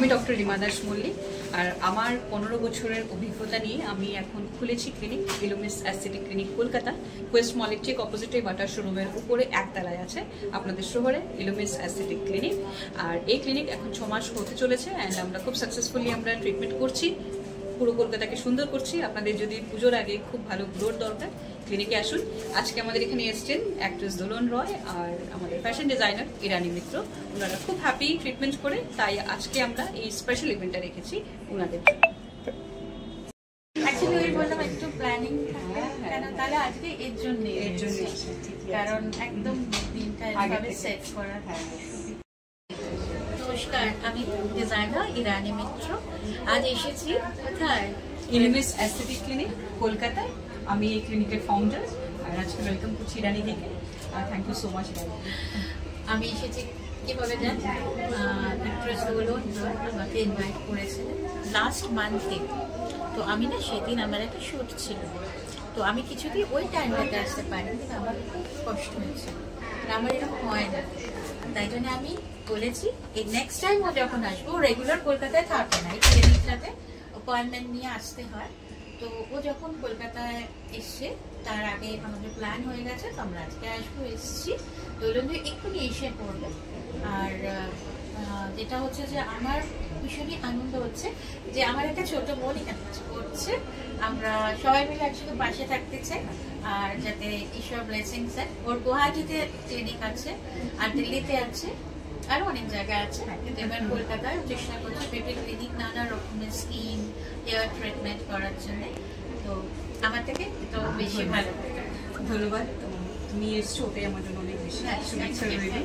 আমি ডক্টর রিমা দাস মল্লিক, আর আমার 15 বছরের অভিজ্ঞতা নিয়ে আমি এখন খুলেছি clinic Illumis aesthetic clinic Kolkata. Quest মলের ঠিক অপোজিটে বাটার শোরুমের উপরে একতলায় আছে আপনাদের শহরে ইলুমিস অ্যাস্থেটিক ক্লিনিক। আর এই ক্লিনিক এখন 6 মাস হতে চলেছে অ্যান্ড আমরা খুব সাকসেসফুলি আমরা ট্রিটমেন্ট করছি, পুরো কলকাতাকে সুন্দর করছি। আপনাদের যদি পুজোর আগে খুব ভালো গ্রোথ দরকার ক্লিনিকে আসুন। আজকে আমাদের এখানে এসছেন অ্যাক্ট্রেস দোলন রয় আর আমাদের ফ্যাশন ডিজাইনার ইরানি মিত্র। ওনারা খুব হ্যাপি ট্রিটমেন্ট করে, তাই আজকে আমরা এই স্পেশাল ইভেন্টটা রেখেছি ওনাদের জন্য। অ্যাকচুয়ালি ওই বললাম একটু প্ল্যানিং থাকে, কেন তাহলে আজকে এর জন্য কারণ একদম দিনটা এভাবে সেট করা। নমস্কার, আমি ডিজাইনার ইরানি মিত্র। আজ এসেছি কোথায়? ইলুমিস অ্যাস্থেটিক ক্লিনিক কলকাতায়। আমি এই ক্লিনিকের ফাউন্ডার আর আজকে ওয়েলকাম করছি ইরানি দিকে। থ্যাংক ইউ সো মাচ ইরানি। আমি এসেছি কীভাবে জান, অ্যাক্ট্রেস দোলন আমাকে ইনভাইট করেছিলেন লাস্ট মান্থে। তো আমি না সেদিন আমার একটা শ্যুট ছিল, তো আমি কিছুতেই ওই টাইমটাতে আসতে পারিনি, আমার খুব কষ্ট হয়েছে। আমার এরকম হয় না, তাই জন্য আমি বলেছি এই নেক্সট টাইম ও যখন আসবো, ও রেগুলার কলকাতায় থাকে না, এই ক্লিনিকটাতে অ্যাপয়েন্টমেন্ট নিয়ে আসতে হয়। তো ও যখন কলকাতায় এসছে তার আগে আমাদের প্ল্যান হয়ে গেছে, তো আমরা আজকে আসবো, এসছি। তো ওই জন্য এক্ষুনি এসে পড়বে। আর যেটা হচ্ছে যে আমার ভীষণই আনন্দ হচ্ছে যে আমার একটা ছোট বোন এখানে করছে। আমরা সবাই মিলে একসাথে পাশে থাকতে চাই, আর যাতে ঈশ্বর ব্লেসিংস দেয়। ওর গুয়াহাটিতে ক্লিনিক আছে, আর দিল্লিতে আছে, আরো অনেক জায়গায় আছে, কিন্তু এবার কলকাতায় চেষ্টা করছি বেবি ক্লিনিক নানা রকমের স্কিন হেয়ার ট্রিটমেন্ট করার জন্য। তো আমার থেকে তো বেশি ভালো। ধন্যবাদ, তুমি এসছো, ওটাই আমার জন্য অনেক বেশি শুভেচ্ছা রইল।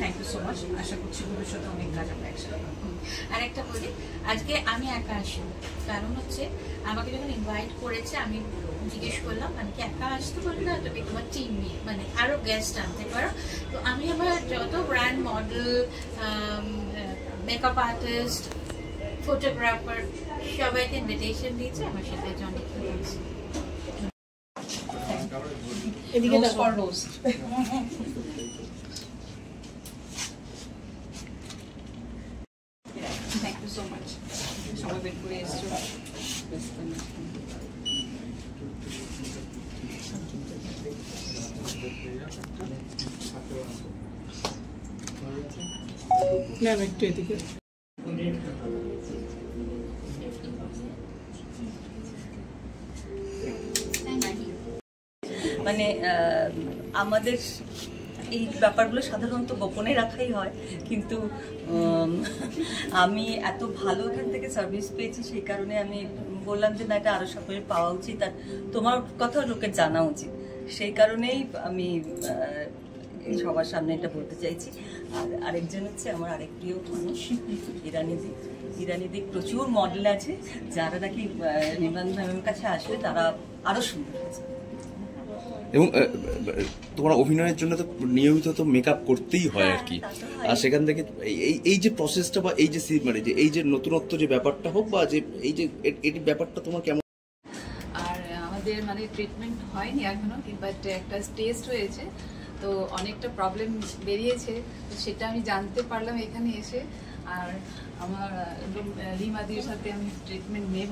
Thank you so much. আশা করছি ভবিষ্যতে অনেক কাজ আমরা একসাথে। আর একটা বলি, আজকে আমি একা আসিনি, কারণ হচ্ছে আমাকে যখন ইনভাইট করেছে আমি জিজ্ঞেস করলাম মানে কি একা আসতে বলি না, তুমি তোমার টিম নিয়ে মানে আরো গেস্ট আনতে পারো। তো আমি আমার যত brand model, makeup artist, photographer সবাইকে ইনভিটেশন দিয়েছি আমার সাথে জয়েন করতে। এদিকে for roast. Thank you so much, সবাই বের করে এসছো। ম্যাম একটু এদিকে। মানে আমাদের এই ব্যাপারগুলো সাধারণত গোপনে রাখাই হয়, কিন্তু আমি এত ভালো এখান থেকে সার্ভিস পেয়েছি, সেই কারণে আমি বললাম যে না, এটা আরো সকলে পাওয়া উচিত, আর তোমার কথাও লোকের জানা উচিত। সেই কারণেই আমি সবার সামনে এটা বলতে চাইছি। আর আরেকজন হচ্ছে আমার আরেক প্রিয় মানুষ ইরানি দিক। প্রচুর মডেল আছে যারা নাকি নির্মাণ ম্যামের কাছে আসলে তারা আরো সুন্দর হয়েছে। এবং তোমার অভিনয়ের জন্য তো নিয়মিত তো মেকআপ করতেই হয় আর কি, আর সেখান থেকে এই যে প্রসেসটা বা এই যে মানে যে এই যে নতুনত্ব যে ব্যাপারটা হোক বা যে এই যে এই ব্যাপারটা তোমার কেমন? আর আমাদের মানে ট্রিটমেন্ট হয়নি এখনো, বাট একটা টেস্ট হয়েছে, তো অনেকটা প্রবলেম বেরিয়েছে, তো সেটা আমি জানতে পারলাম এখানে এসে। আর আমার রিমাদির সাথে আমি ট্রিটমেন্ট নেব।